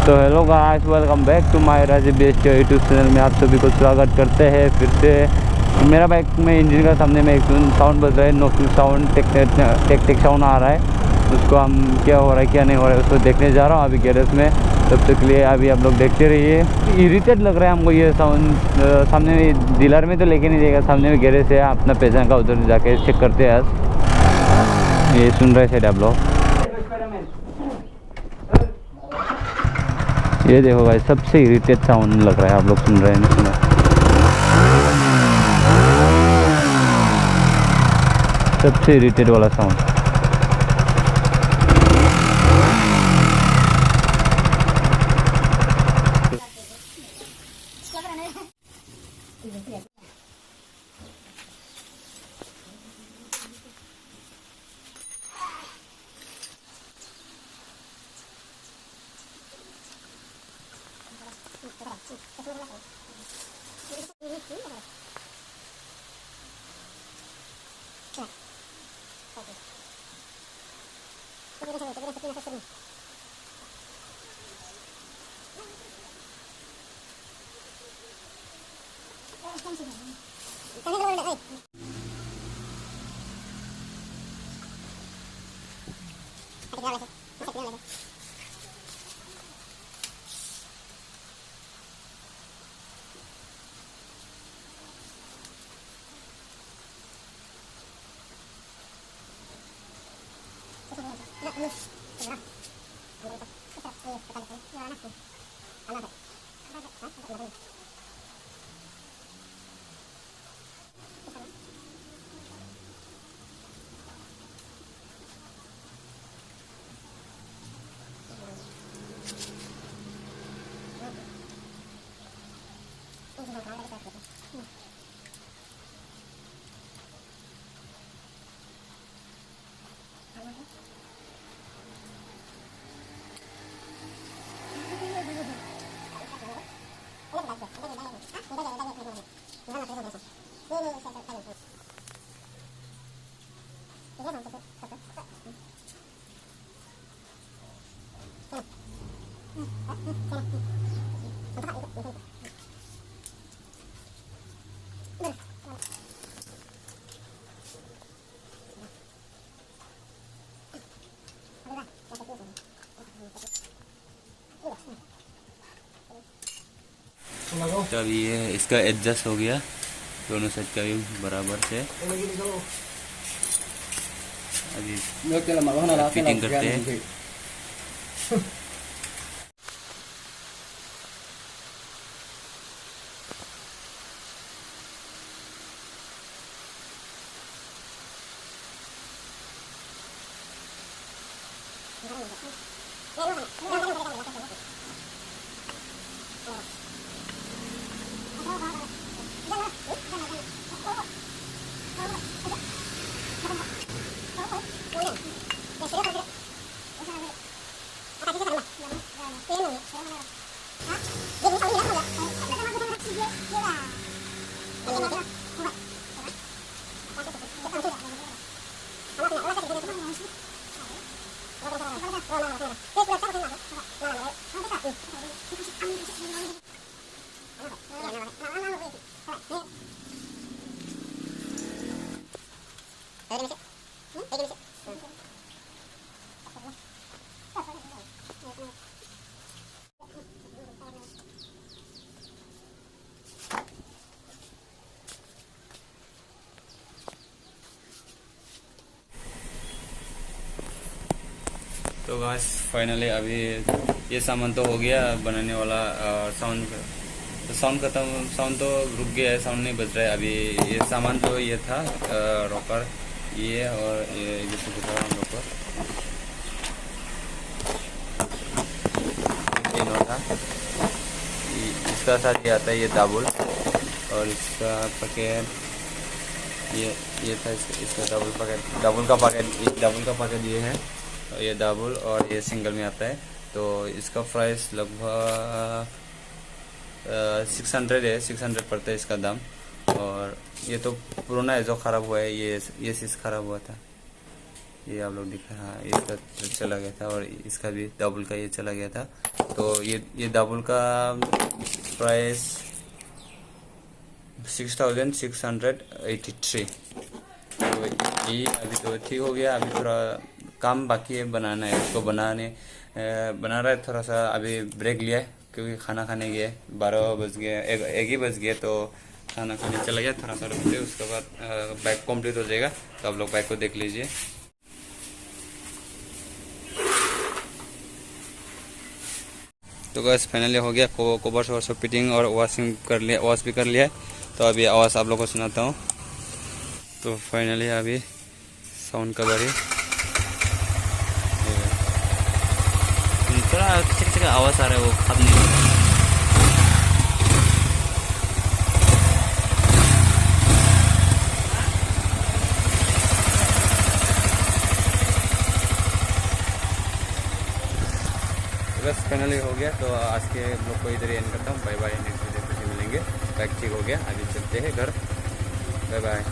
तो hello guys, welcome back to my Rajiv best YouTube channel में आप सभी को स्वागत करते हैं फिर से। मेरा बाइक में इंजन का सामने में एक साउंड बज रहा है, नोकिंग साउंड, टेक साउंड आ रहा है। उसको हम क्या हो रहा है क्या नहीं हो रहा है उसको देखने जा रहा हूँ अभी गैरेज में। तब तक लिए अभी आप लोग देखते रहिए। इरिटेट लग रहा है हमको ये साउंड। सामने में डीलर में तो लेके नहीं जाएगा, सामने में गैरेज है अपना पैसा का, उधर जाके चेक करते हैं। आज ये सुन रहे थे आप लोग, ये देखो भाई सबसे इरिटेट साउंड लग रहा है, आप लोग सुन रहे हैं ना? सुना सबसे इरिटेट वाला साउंड। तो अभी ये इसका एडजस्ट हो गया, दोनों साइड का भी बराबर से। अभी फिटिंग करते हैं। तो गाइस फाइनली अभी ये सामान तो हो गया बनाने वाला। साउंड खत्म, साउंड तो रुक गया है, साउंड नहीं बज रहा है अभी। ये सामान तो ये था रॉकर, ये और ये जैसे दिखा रहा हम लोग को तीनों था। इसका साथ ये आता है ये दाबुल, और इसका पैकेट ये था इसका दाबुल का पैकेट ये है, ये दाबुल और ये सिंगल में आता है। तो इसका प्राइस लगभग 600 है, 600 पड़ता है इसका दाम। और ये तो पुराना है जो ख़राब हुआ है, ये चीज़ ख़राब हुआ था, ये आप लोग दिख रहा है। इसका चला गया था और इसका भी दाबुल का ये चला गया था। तो ये डबल का प्राइस 6683। तो ये अभी तो ठीक हो गया। अभी थोड़ा काम बाकी है, बनाना है उसको, बना रहा है थोड़ा सा। अभी ब्रेक लिया है क्योंकि खाना खाने गया है, 12 बज गया, एक ही बज गया, तो खाना खाने चला गया। थोड़ा सा रुकते, उसके बाद बाइक कंप्लीट हो जाएगा। तो आप लोग बाइक को देख लीजिए। तो बस फाइनली हो गया, कवर शवर सब फिटिंग और वॉशिंग कर लिया, वॉश भी कर लिया है। तो अभी आवाज़ आप लोग को सुनाता हूँ। तो फाइनली अभी साउंड का बारी, थोड़ा चिक आवाज़ आ रहा है, वो खत्म नहीं हो रहा है। बस फाइनली हो गया। तो आज के ब्लॉग को इधर एंड करता हूँ। बाय बाय, नेक्स्ट वीडियो पे मिलेंगे। बाइक ठीक हो गया, अभी चलते हैं घर। Bye bye.